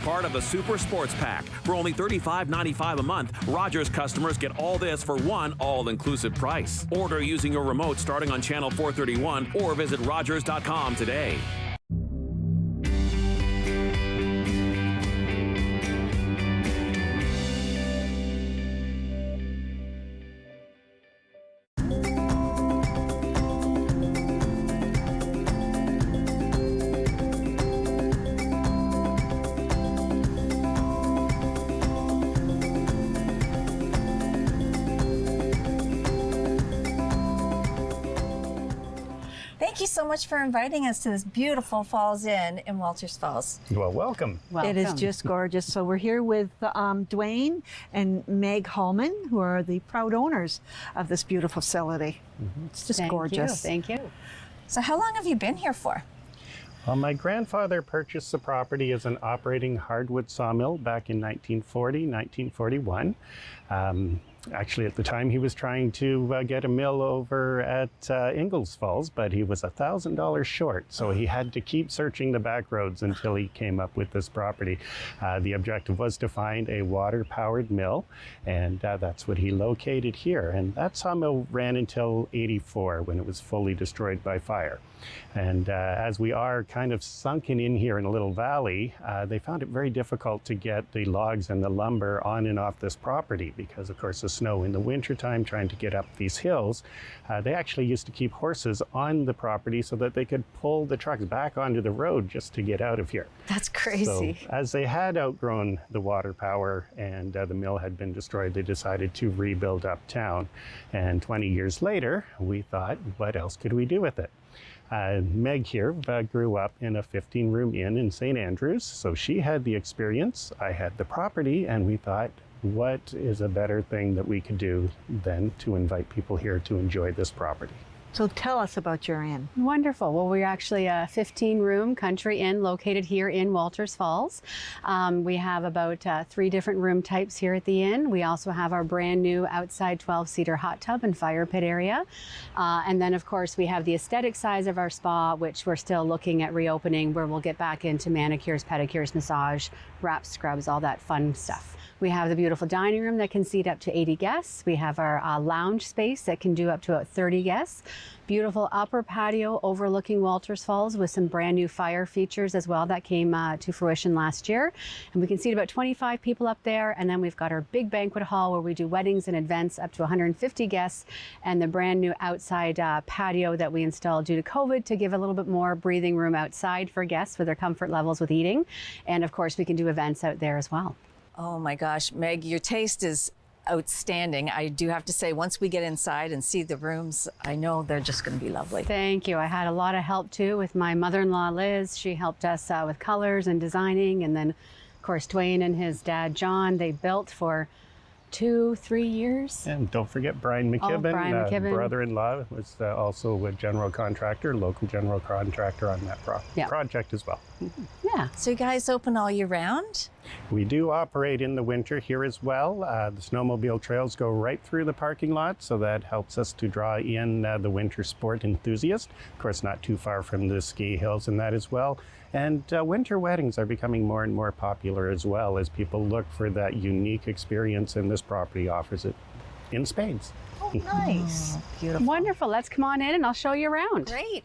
Part of the Super Sports Pack. For only $35.95 a month, Rogers customers get all this for one all-inclusive price. Order using your remote starting on channel 431 or visit Rogers.com today. Thank you so much for inviting us to this beautiful Falls Inn in Walters Falls. Well, welcome. It is just gorgeous. So we're here with Dwayne and Meg Hallman, who are the proud owners of this beautiful facility. It's just gorgeous. Thank you. So how long have you been here for? Well, my grandfather purchased the property as an operating hardwood sawmill back in 1940, 1941. Actually, at the time, he was trying to get a mill over at Ingalls Falls, but he was $1,000 short, so he had to keep searching the back roads until he came up with this property. The objective was to find a water-powered mill, and that's what he located here. And that sawmill ran until '84, when it was fully destroyed by fire. And as we are kind of sunken in here in a little valley, they found it very difficult to get the logs and the lumber on and off this property because, of course, the snow in the wintertime trying to get up these hills. They actually used to keep horses on the property so that they could pull the trucks back onto the road just to get out of here. That's crazy. So as they had outgrown the water power and the mill had been destroyed, they decided to rebuild uptown. And 20 years later, we thought, what else could we do with it? Meg here grew up in a 15-room inn in St. Andrews, so she had the experience, I had the property, and we thought, what is a better thing that we could do than to invite people here to enjoy this property? So tell us about your inn. Wonderful. Well, we're actually a 15-room country inn located here in Walters Falls. We have about 3 different room types here at the inn. We also have our brand new outside 12-seater hot tub and fire pit area. And then, of course, we have the aesthetic size of our spa, which we're still looking at reopening, where we'll get back into manicures, pedicures, massage, wrap scrubs, all that fun stuff. We have the beautiful dining room that can seat up to 80 guests. We have our lounge space that can do up to 30 guests. Beautiful upper patio overlooking Walters Falls with some brand new fire features as well that came to fruition last year. And we can seat about 25 people up there. And then we've got our big banquet hall where we do weddings and events up to 150 guests, and the brand new outside patio that we installed due to COVID to give a little bit more breathing room outside for guests with their comfort levels with eating. And of course, we can do events out there as well. Oh my gosh, Meg, your taste is outstanding. I do have to say, once we get inside and see the rooms, I know they're just going to be lovely. Thank you. I had a lot of help too with my mother-in-law, Liz. She helped us with colors and designing. And then, of course, Dwayne and his dad, John, they built for 2-3 years. And don't forget Brian McKibben, Brian McKibben. Brother-in-law, was also a general contractor, local general contractor on that project as well. Yeah. So you guys open all year round? We do operate in the winter here as well. The snowmobile trails go right through the parking lot, so that helps us to draw in the winter sport enthusiast. Of course, not too far from the ski hills and that as well. And winter weddings are becoming more and more popular as well as people look for that unique experience, and this property offers it in spades. Oh, nice. Beautiful. Wonderful. Let's come on in and I'll show you around. Great.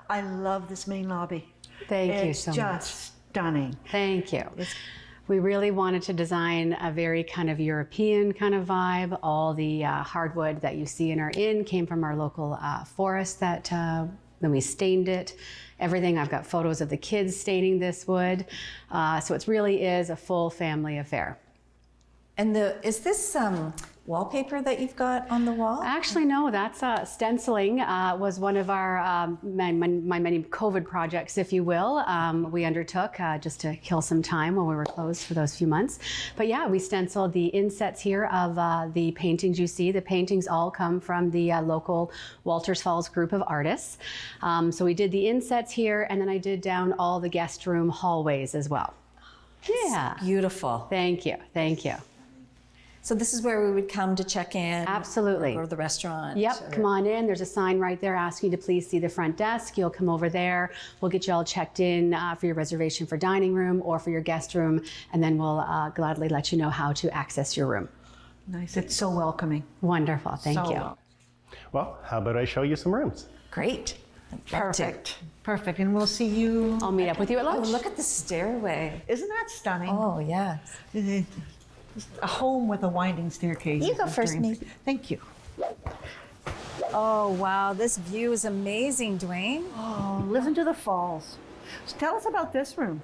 I love this main lobby. Thank you so much. It's just stunning. Thank you. We really wanted to design a very kind of European kind of vibe. All the hardwood that you see in our inn came from our local forest that then we stained it. Everything, I've got photos of the kids staining this wood. So it really is a full family affair. And is this wallpaper that you've got on the wall? Actually, no, that's stenciling was one of our my many COVID projects, if you will, we undertook just to kill some time while we were closed for those few months. But yeah, we stenciled the insets here of the paintings you see. The paintings all come from the local Walters Falls group of artists. So we did the insets here, and then I did down all the guest room hallways as well. Yeah. Beautiful. Thank you. Thank you. So this is where we would come to check in? Absolutely. Or go to the restaurant? Yep, or- come on in. There's a sign right there asking you to please see the front desk. You'll come over there. We'll get you all checked in for your reservation for dining room or for your guest room, and then we'll gladly let you know how to access your room. Nice. It's so welcoming. Wonderful, thank So you. wel- Well, how about I show you some rooms? Great. Perfect. Perfect. And we'll see you. I'll meet up with you at Oh, lunch. look at the stairway. Isn't that stunning? Oh, yes. A home with a winding staircase. You go is a first, dream. Meg. Thank you. Oh, wow. This view is amazing, Dwayne. Oh, listen to the falls. So tell us about this room.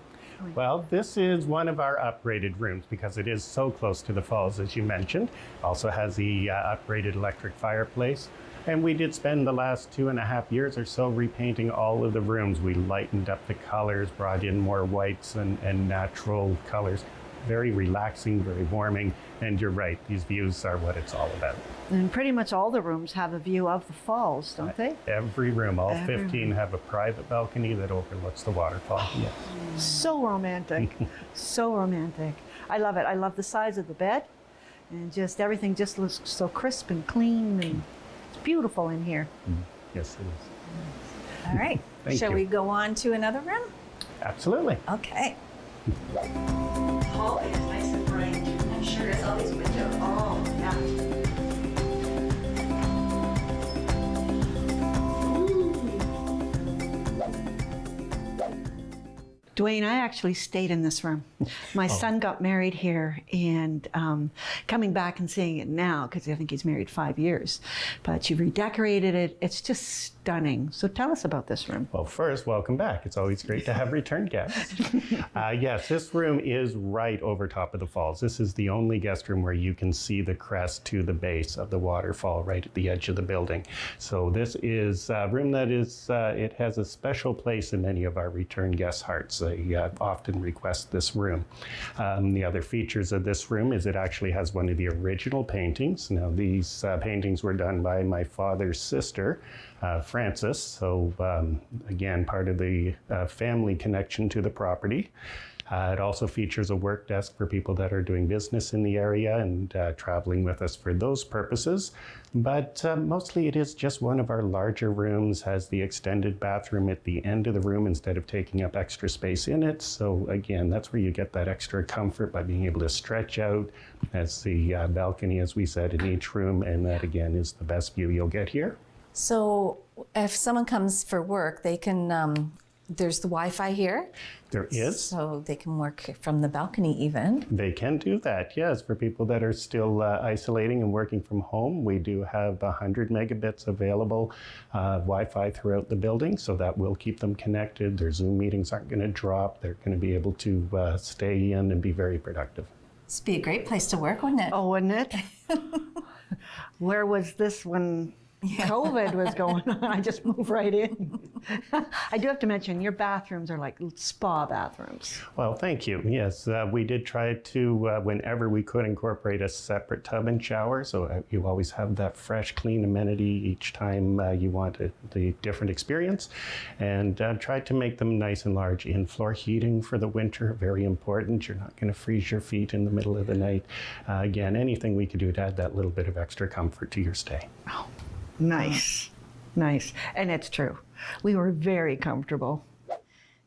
Well, this is one of our upgraded rooms because it is so close to the falls, as you mentioned. Also has the upgraded electric fireplace. And we did spend the last 2.5 years or so repainting all of the rooms. We lightened up the colors, brought in more whites and natural colors. Very relaxing, very warming. And you're right, these views are what it's all about. And pretty much all the rooms have a view of the falls, don't they? Every room, all Every 15 have a private balcony that overlooks the waterfall. Yes. So romantic. So romantic. I love it. I love the size of the bed. And just everything just looks so crisp and clean. And it's beautiful in here. Yes, it is. All right. Thank Shall you. we go on to another room? Absolutely. Okay. Oh, it's nice and bright. I'm sure it's always window. Oh, yeah. Dwayne, I actually stayed in this room. My son got married here, and coming back and seeing it now, because I think he's married 5 years, but you redecorated it. It's just stunning. So tell us about this room. Well, first, welcome back. It's always great to have return guests. Yes, this room is right over top of the falls. This is the only guest room where you can see the crest to the base of the waterfall right at the edge of the building. So this is a room that is, it has a special place in many of our return guests' hearts. They often request this room. The other features of this room is it actually has one of the original paintings. Now, these paintings were done by my father's sister, Frances. So again, part of the family connection to the property. It also features a work desk for people that are doing business in the area and traveling with us for those purposes. But mostly it is just one of our larger rooms, has the extended bathroom at the end of the room instead of taking up extra space in it. So again, that's where you get that extra comfort by being able to stretch out. As the balcony, as we said, in each room, and that again is the best view you'll get here. So if someone comes for work, they can, there's the Wi-Fi here. There is. So they can work from the balcony even. They can do that, yes. For people that are still isolating and working from home, we do have 100 megabits available Wi-Fi throughout the building, so that will keep them connected. Their Zoom meetings aren't going to drop. They're going to be able to stay in and be very productive. This would be a great place to work, wouldn't it? Oh, wouldn't it? Where was this when COVID was going on? I just moved right in. I do have to mention, your bathrooms are like spa bathrooms. Well, thank you. Yes, we did try to, whenever we could, incorporate a separate tub and shower, so you always have that fresh, clean amenity each time you want the different experience, and tried to make them nice and large. In-floor heating for the winter, very important. You're not going to freeze your feet in the middle of the night. Again, anything we could do to add that little bit of extra comfort to your stay. Oh, nice. Nice. And it's true. We were very comfortable.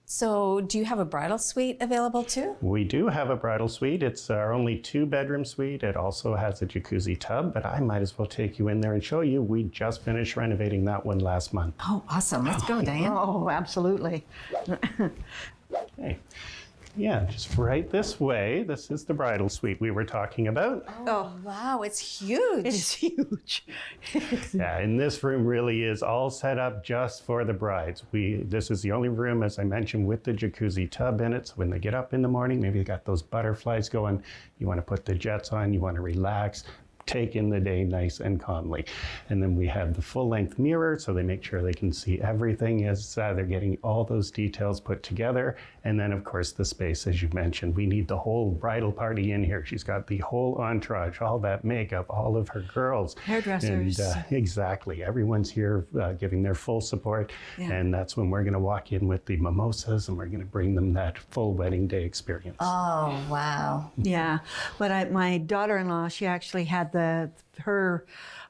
So do you have a bridal suite available too? We do have a bridal suite. It's our only 2-bedroom suite. It also has a jacuzzi tub, but I might as well take you in there and show you. We just finished renovating that one last month. Oh, awesome. Let's go, Diane. Oh, absolutely. Okay. Yeah, just right this way. This is the bridal suite we were talking about. Oh, wow. It's huge. It is huge. Yeah, and this room really is all set up just for the brides. This is the only room, as I mentioned, with the jacuzzi tub in it. So when they get up in the morning, maybe they got those butterflies going, you want to put the jets on, you want to relax, take in the day nice and calmly. And then we have the full-length mirror, so they make sure they can see everything as they're getting all those details put together. And then, of course, the space, as you mentioned. We need the whole bridal party in here. She's got the whole entourage, all that makeup, all of her girls. Hairdressers. And, exactly. Everyone's here giving their full support. Yeah. And that's when we're going to walk in with the mimosas, and we're going to bring them that full wedding day experience. Oh, wow. Yeah, but my daughter-in-law, she actually had her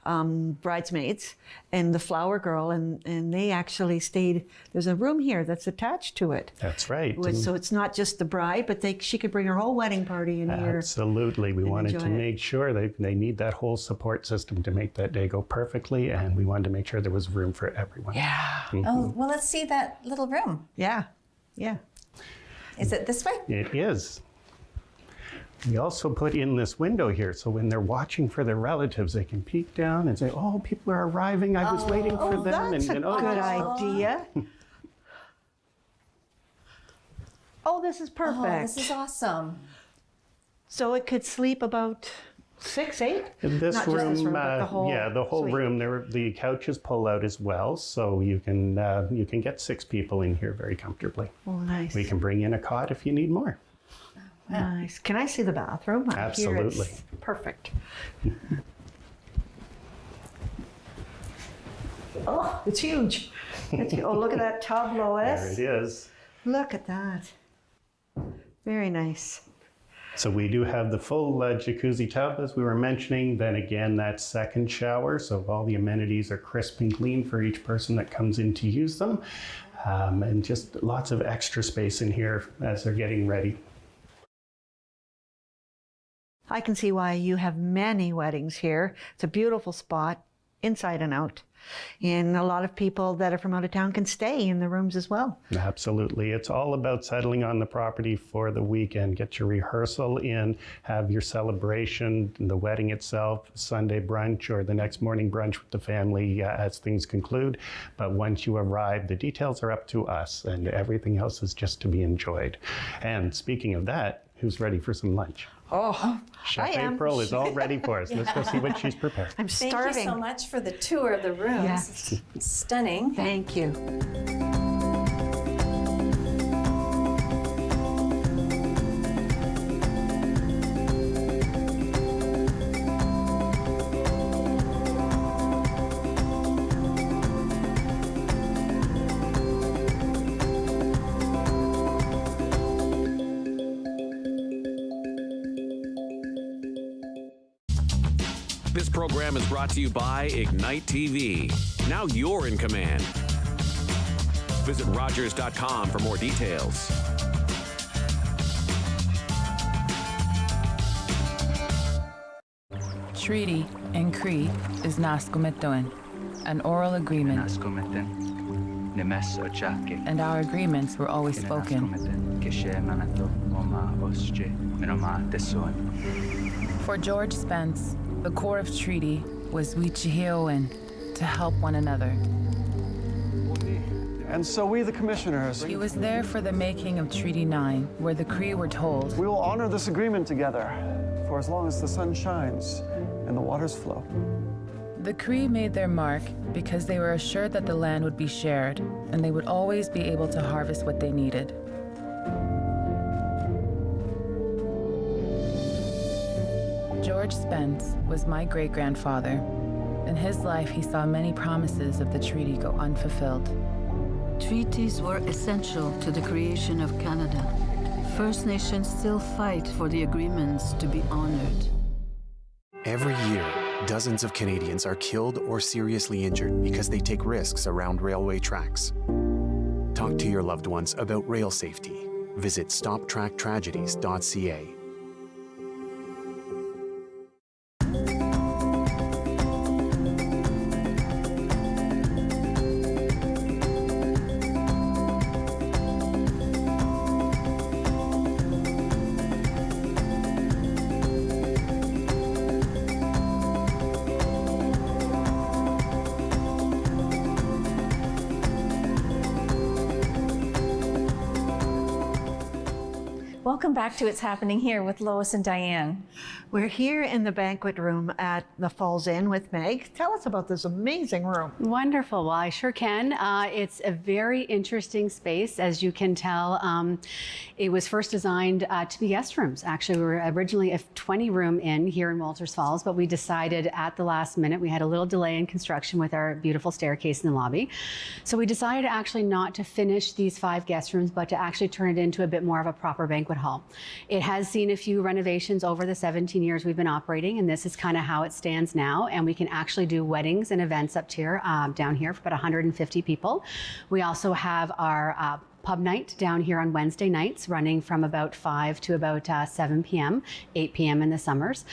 bridesmaids and the flower girl, and they actually stayed. There's a room here that's attached to it. That's right. So it's not just the bride, but she could bring her whole wedding party in here. Absolutely. We wanted to make sure they need that whole support system to make that day go perfectly, and we wanted to make sure there was room for everyone. Yeah. Oh, well, let's see that little room. Yeah, yeah. Is it this way? It is. We also put in this window here, so when they're watching for their relatives, they can peek down and say, "Oh, people are arriving. I was waiting for them." That's a good idea. Oh, this is perfect. Oh, this is awesome. So it could sleep about 6, 8? In this Not room, just this room, but the whole the whole suite. room. The couches pull out as well, so you can get 6 people in here very comfortably. Oh, nice. We can bring in a cot if you need more. Nice. Can I see the bathroom? Absolutely. Here it's perfect. Oh, it's huge. Oh, look at that tub, Lois. There it is. Look at that. Very nice. So we do have the full jacuzzi tub, as we were mentioning. Then again, that second shower, so all the amenities are crisp and clean for each person that comes in to use them. And just lots of extra space in here as they're getting ready. I can see why you have many weddings here. It's a beautiful spot, inside and out. And a lot of people that are from out of town can stay in the rooms as well. Absolutely. It's all about settling on the property for the weekend. Get your rehearsal in, have your celebration, the wedding itself, Sunday brunch, or the next morning brunch with the family as things conclude. But once you arrive, the details are up to us, and everything else is just to be enjoyed. And speaking of that, who's ready for some lunch? Oh, Chef April is all ready for us. Let's go see what she's prepared. I'm starving. Thank you so much for the tour of the rooms. Yeah. It's stunning. Thank you. This program is brought to you by Ignite TV. Now you're in command. Visit Rogers.com for more details. Treaty in Cree is Naskomitoin, an oral agreement, and our agreements were always spoken. For George Spence, the core of treaty was Wichihioin, to help one another. And so we, the commissioners, He was there for the making of Treaty 9, where the Cree were told, we will honor this agreement together for as long as the sun shines and the waters flow. the Cree made their mark because they were assured that the land would be shared, and they would always be able to harvest what they needed. George Spence was my great-grandfather. In his life, he saw many promises of the treaty go unfulfilled. Treaties were essential to the creation of Canada. First Nations still fight for the agreements to be honored. Every year, dozens of Canadians are killed or seriously injured because they take risks around railway tracks. Talk to your loved ones about rail safety. Visit stoptracktragedies.ca. Welcome back to It's Happening Here with Lois and Diane. We're here in the banquet room at the Falls Inn with Meg. Tell us about this amazing room. Wonderful. Well, I sure can. It's a very interesting space. As you can tell, it was first designed to be guest rooms. Actually, we were originally a 20-room inn here in Walters Falls, but we decided at the last minute, we had a little delay in construction with our beautiful staircase in the lobby. So we decided actually not to finish these 5 guest rooms, but to actually turn it into a bit more of a proper banquet hall. It has seen a few renovations over the 17 years we've been operating, and this is kind of how it stands now. And we can actually do weddings and events up here, down here for about 150 people. We also have our pub night down here on Wednesday nights, running from about 5 to about 7 p.m., 8 p.m. in the summers.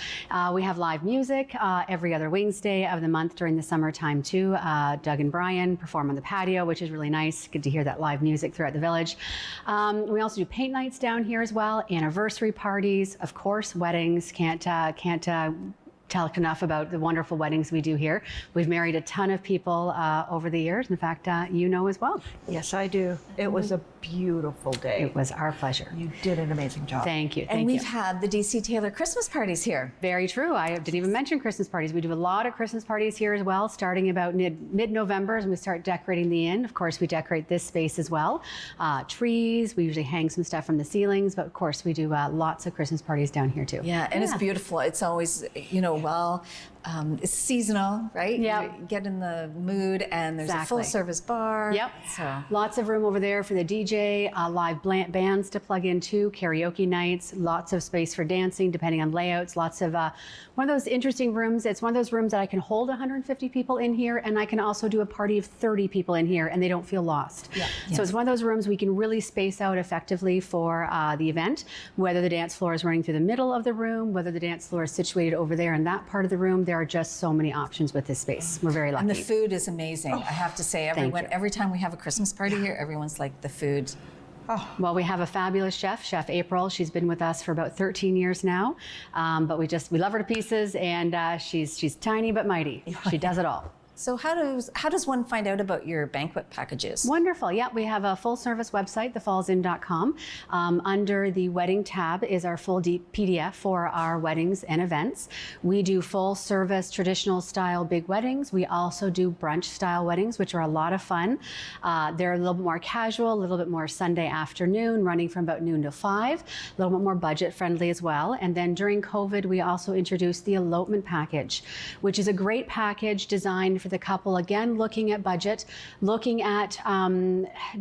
We have live music every other Wednesday of the month during the summertime too. Doug and Brian perform on the patio, which is really nice. Good to hear that live music throughout the village. We also do paint nights down here as well, anniversary parties, of course, weddings. Can't tell enough about the wonderful weddings we do here. We've married a ton of people over the years. In fact, you know as well. Yes, I do. It was a beautiful day. It was our pleasure. You did an amazing job. Thank you. And we've had the DC Taylor Christmas parties here. Very true. I didn't even mention Christmas parties. We do a lot of Christmas parties here as well, starting about mid-November as we start decorating the inn. Of course, we decorate this space as well. Trees, we usually hang some stuff from the ceilings, but of course we do lots of Christmas parties down here too. Yeah, and it's beautiful. It's always, it's seasonal, right? Yeah. You get in the mood, and there's a full service bar. Yep. So lots of room over there for the DJ, live bands to plug into, karaoke nights, lots of space for dancing, depending on layouts. Lots of one of those interesting rooms. It's one of those rooms that I can hold 150 people in here, and I can also do a party of 30 people in here, and they don't feel lost. Yeah. So it's one of those rooms we can really space out effectively for the event, whether the dance floor is running through the middle of the room, whether the dance floor is situated over there in that part of the room. There are just so many options with this space. We're very lucky. And the food is amazing. I have to say, every time we have a Christmas party here, everyone's like, the food. Well, we have a fabulous chef, Chef April. She's been with us for about 13 years now, but we love her to pieces, and she's tiny but mighty. She does it all. So how does one find out about your banquet packages? Wonderful. Yeah, we have a full service website, thefallsinn.com. Under the wedding tab is our full PDF for our weddings and events. We do full service traditional style big weddings. We also do brunch style weddings, which are a lot of fun. They're a little bit more casual, a little bit more Sunday afternoon, running from about noon to 5, a little bit more budget friendly as well. And then during COVID, we also introduced the elopement package, which is a great package designed for the couple, again, looking at budget, looking at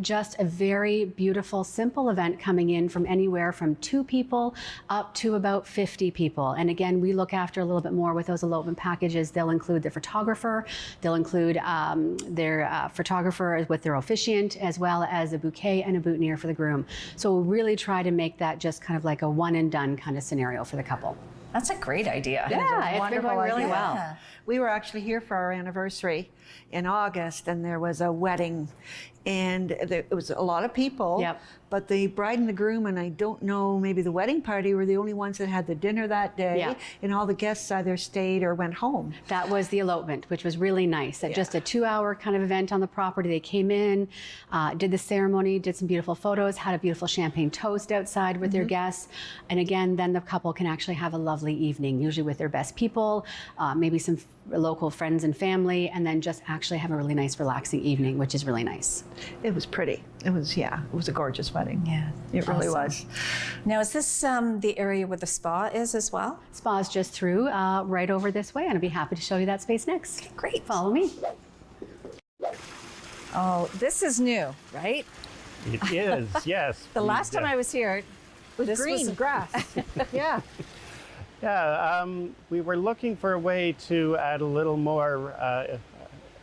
just a very beautiful, simple event coming in from anywhere from 2 people up to about 50 people. And again, we look after a little bit more with those elopement packages. They'll include the photographer, they'll include their photographer with their officiant, as well as a bouquet and a boutonniere for the groom. So we'll really try to make that just kind of like a one and done kind of scenario for the couple. That's a great idea. Yeah, it's been going really well. We were actually here for our anniversary in August, and there was a wedding, and it was a lot of people. Yep. But the bride and the groom, and I don't know, maybe the wedding party, were the only ones that had the dinner that day. Yeah. And all the guests either stayed or went home. That was the elopement, which was really nice. Just a 2-hour kind of event on the property. They came in, did the ceremony, did some beautiful photos, had a beautiful champagne toast outside with their guests. And again, then the couple can actually have a lovely evening, usually with their best people, maybe some local friends and family, and then just actually have a really nice, relaxing evening, which is really nice. It was pretty. It was a gorgeous wedding. Yeah, it really was. Now, is this the area where the spa is as well? Spa is just through, right over this way, and I'd be happy to show you that space next. Okay, great. Follow me. Oh, this is new, right? It is, yes. The last time I was here, this green was grass. Yeah. Yeah, we were looking for a way to add a little more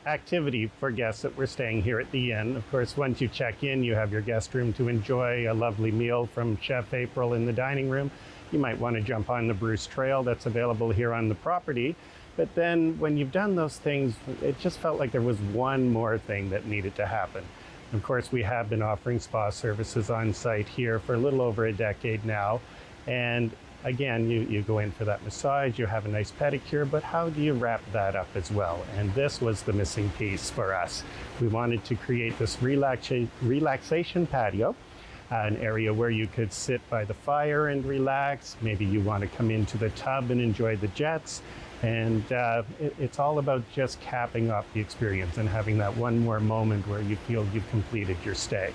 activity for guests that were staying here at the inn. Of course, once you check in, you have your guest room to enjoy a lovely meal from Chef April in the dining room. You might want to jump on the Bruce Trail that's available here on the property. But then when you've done those things, it just felt like there was one more thing that needed to happen. Of course, we have been offering spa services on site here for a little over a decade now. And again, you go in for that massage, you have a nice pedicure, but how do you wrap that up as well? And this was the missing piece for us. We wanted to create this relaxation patio an area where you could sit by the fire and relax. Maybe you want to come into the tub and enjoy the jets. And it's all about just capping off the experience and having that one more moment where you feel you've completed your stay.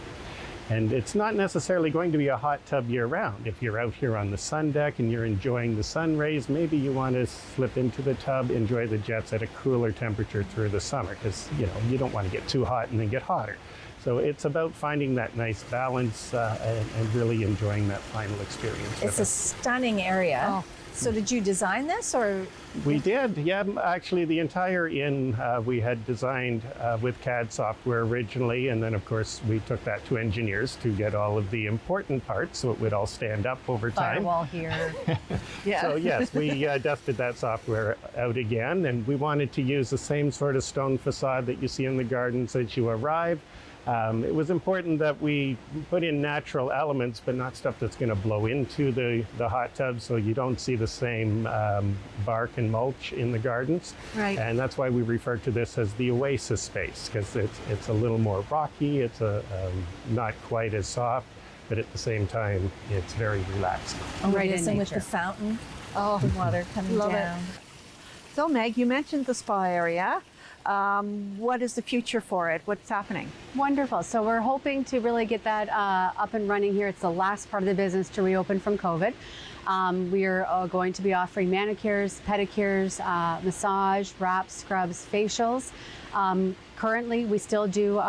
And it's not necessarily going to be a hot tub year round. If you're out here on the sun deck and you're enjoying the sun rays, maybe you want to slip into the tub, enjoy the jets at a cooler temperature through the summer, because you don't want to get too hot and then get hotter. So it's about finding that nice balance and really enjoying that final experience. It's a stunning area. Oh. So did you design this, or? We did, yeah. Actually, the entire inn we had designed with CAD software originally, and then of course we took that to engineers to get all of the important parts so it would all stand up over time. Firewall here. Yeah. So yes, we dusted that software out again, and we wanted to use the same sort of stone facade that you see in the gardens as you arrive. It was important that we put in natural elements, but not stuff that's going to blow into the hot tub, so you don't see the same bark and mulch in the gardens. Right. And that's why we refer to this as the oasis space, because it's a little more rocky, it's not quite as soft, but at the same time, it's very relaxing. Right, in and with nature. the fountain, Oh, the water coming love down. it. So Meg, you mentioned the spa area. What is the future for it? What's happening? Wonderful. So we're hoping to really get that up and running here. It's the last part of the business to reopen from COVID. We're going to be offering manicures, pedicures, massage, wraps, scrubs, facials. Currently, we still do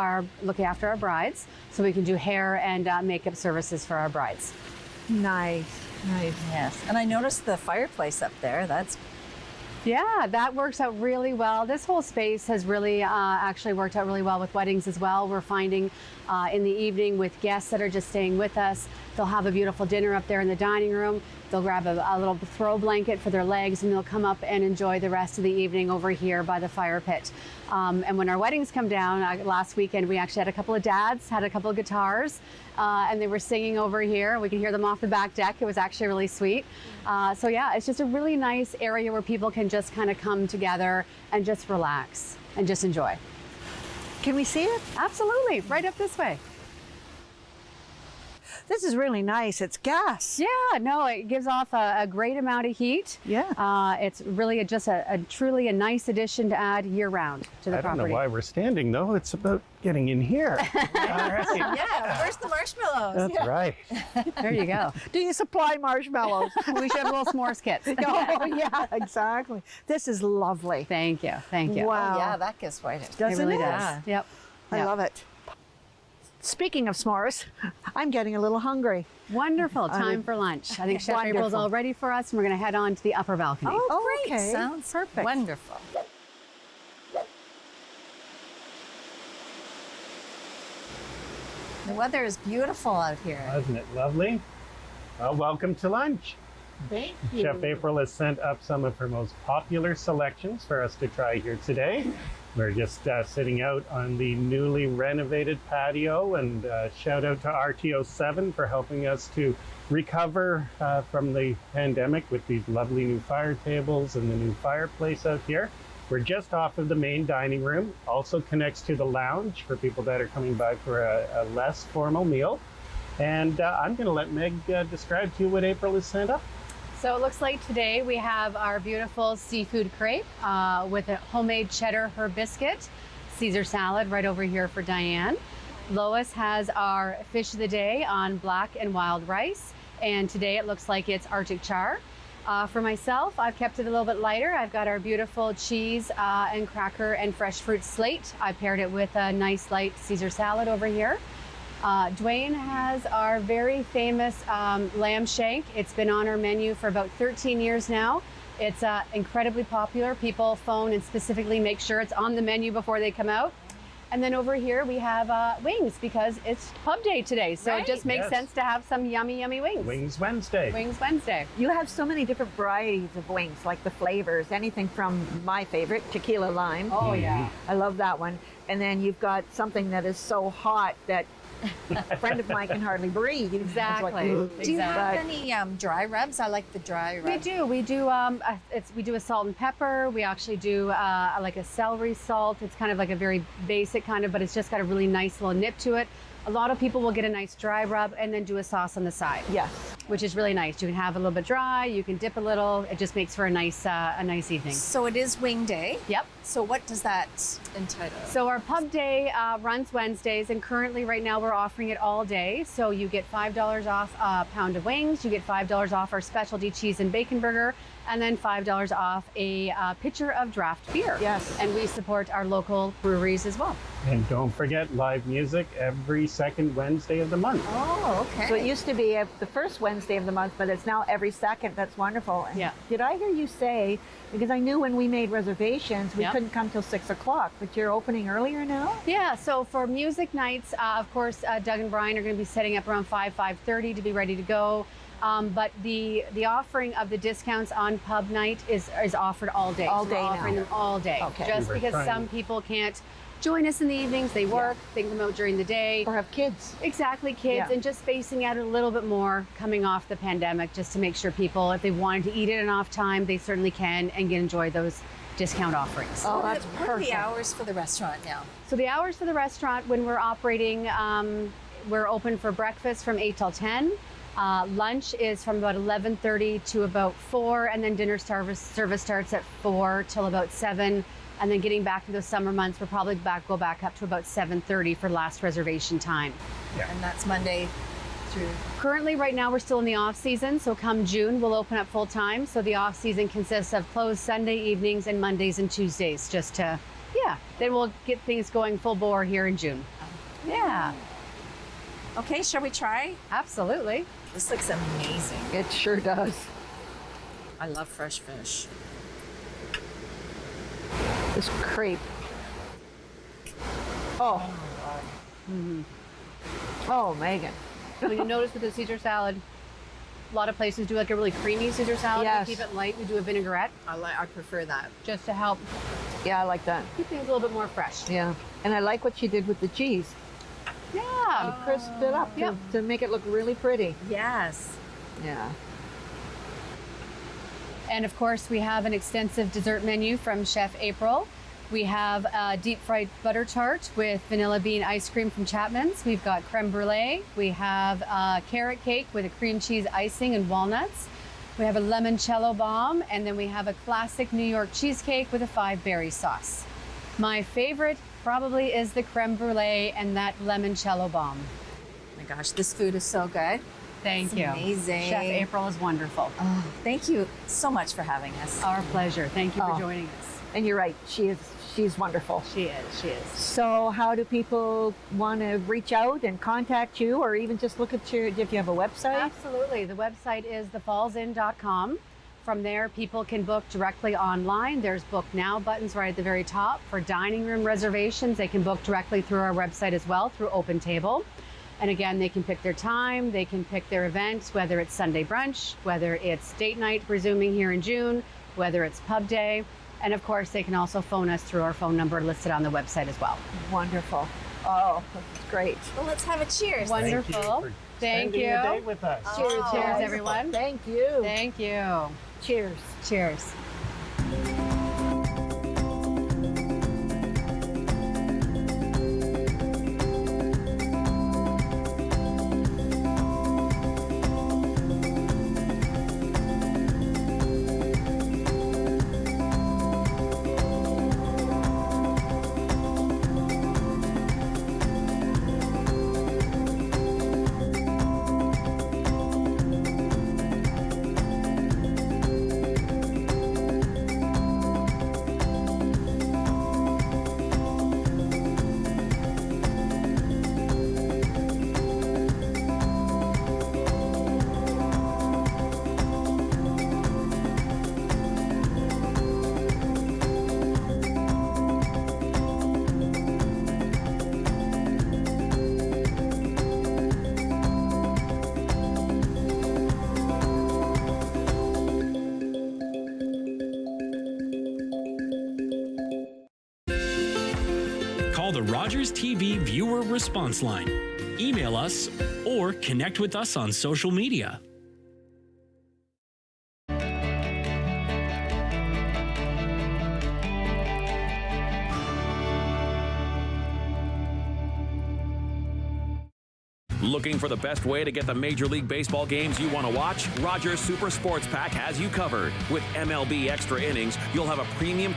look after our brides, so we can do hair and makeup services for our brides. Nice, nice. Yes, and I noticed the fireplace up there. That's Yeah, that works out really well. This whole space has really actually worked out really well with weddings as well. We're finding in the evening with guests that are just staying with us, they'll have a beautiful dinner up there in the dining room. They'll grab a little throw blanket for their legs, and they'll come up and enjoy the rest of the evening over here by the fire pit. And when our weddings come down, last weekend we actually had a couple of dads, had a couple of guitars, and they were singing over here. We could hear them off the back deck. It was actually really sweet. So yeah, it's just a really nice area where people can just kind of come together and just relax and just enjoy. Can we see it? Absolutely, right up this way. This is really nice. It's gas. Yeah, no, it gives off a great amount of heat. Yeah. It's really just a truly a nice addition to add year round to the I don't property. know why we're standing though. It's about getting in here. All right. yeah. Where's the marshmallows? That's right. There you go. Do you supply marshmallows? We should have little s'mores kits. Oh, yeah, exactly. This is lovely. Thank you. Thank you. Wow. Oh, yeah, that gives white. Doesn't It really it? does. Yep. I love it. Speaking of s'mores, I'm getting a little hungry. Wonderful. Time for lunch. I think Chef April's Wonderful. all ready for us, and we're going to head on to the upper balcony. Oh, Great. okay. Sounds perfect. Wonderful. The weather is beautiful out here. Wasn't it lovely? Well, welcome to lunch. Thank Chef April has sent up some of her most popular selections for us to try here today. We're just sitting out on the newly renovated patio, and shout out to RTO7 for helping us to recover from the pandemic with these lovely new fire tables and the new fireplace out here. We're just off of the main dining room, also connects to the lounge for people that are coming by for a less formal meal. And I'm going to let Meg describe to you what April has sent up. So it looks like today we have our beautiful seafood crepe with a homemade cheddar herb biscuit, Caesar salad right over here for Diane. Lois has our fish of the day on black and wild rice, and today it looks like it's Arctic char. For myself, I've kept it a little bit lighter. I've got our beautiful cheese and cracker and fresh fruit slate. I paired it with a nice light Caesar salad over here. Dwayne has our very famous lamb shank. It's been on our menu for about 13 years now. It's incredibly popular. People phone and specifically make sure it's on the menu before they come out. And then over here we have wings, because it's pub day today. So it just makes sense to have some yummy, yummy wings. Wings Wednesday. Wings Wednesday. You have so many different varieties of wings, like the flavors, anything from my favorite, tequila lime. Oh, yeah. I love that one. And then you've got something that is so hot that a friend of mine can hardly breathe. Exactly. It's like, Do you have But- any dry rubs? I like the dry We rub. do. We do. We do a salt and pepper. We actually do like a celery salt. It's kind of like a very basic kind of, but it's just got a really nice little nip to it. A lot of people will get a nice dry rub and then do a sauce on the side. Yes. Which is really nice. You can have a little bit dry, you can dip a little. It just makes for a nice evening. So it is wing day. Yep. So what does that entitle? So our pub day runs Wednesdays, and currently right now we're offering it all day. So you get $5 off a pound of wings, you get $5 off our specialty cheese and bacon burger, and then $5 off a pitcher of draft beer. Yes. And we support our local breweries as well. And don't forget live music every second Wednesday of the month. Oh, okay. So it used to be the first Wednesday of the month, but it's now every second. That's wonderful. And Yeah. did I hear you say, because I knew when we made reservations, we Yep. couldn't come till 6 o'clock, but you're opening earlier now? Yeah, so for music nights, of course, Doug and Brian are going to be setting up around 5:30 to be ready to go. But the offering of the discounts on pub night is offered all day. All So day we're now. offering them all day. Okay. Just We're because trying- some people can't join us in the evenings, they work, they come out during the day. Or have kids? Exactly, kids, Yeah. and just spacing out a little bit more coming off the pandemic, just to make sure people, if they wanted to eat at an off time, they certainly can and can enjoy those discount offerings. Oh, What are that's the- what are perfect. the hours for the restaurant now? So the hours for the restaurant when we're operating, we're open for breakfast from 8 till 10. Lunch is from about 11:30 to about 4, and then dinner service starts at 4 till about 7. And then getting back to the summer months, we'll probably go back up to about 7:30 for last reservation time. And that's Monday through. Currently, right now, we're still in the off season. So come June, we'll open up full time. So the off season consists of closed Sunday evenings and Mondays and Tuesdays, just to, then we'll get things going full bore here in June. Yeah, Okay, shall we try? absolutely. This looks amazing. It sure does. I love fresh fish. This crepe. Oh. Oh, Megan. Well, you notice with the Caesar salad, a lot of places do like a really creamy Caesar salad. Yes. We keep it light. We do a vinaigrette I prefer that. just to help Yeah, I like that. keep things a little bit more fresh. Yeah. And I like what she did with the cheese. Yeah. Crisped it up Yep. to make it look really pretty. Yes. Yeah. And of course, we have an extensive dessert menu from Chef April. We have a deep fried butter tart with vanilla bean ice cream from Chapman's. We've got creme brulee. We have a carrot cake with a cream cheese icing and walnuts. We have a limoncello bomb, and then we have a classic New York cheesecake with a 5-berry sauce. My favorite probably is the creme brulee and that limoncello bomb. Oh my gosh, this food is so good. Thank It's you. amazing. Chef April is wonderful. Oh, thank you so much for having us. Our pleasure. Thank you for Oh. joining us. And you're right. She's wonderful. She is. So how do people want to reach out and contact you, or even just look at if you have a website? Absolutely. The website is thefallsin.com. From there, people can book directly online. There's book now buttons right at the very top. For dining room reservations, they can book directly through our website as well, through Open Table. And again, they can pick their time, they can pick their events, whether it's Sunday brunch, whether it's date night, resuming here in June, whether it's pub day. And of course, they can also phone us through our phone number listed on the website as well. Wonderful. Oh, that's great. Well, let's have a cheers. Wonderful. for Thank spending you. the day with us. Cheers, Cheers, guys. everyone. Thank you. Thank you. Cheers. Cheers. Call the Rogers TV Viewer Response Line. Email us or connect with us on social media. Looking for the best way to get the Major League Baseball games you want to watch? Rogers Super Sports Pack has you covered. With MLB Extra Innings, you'll have a premium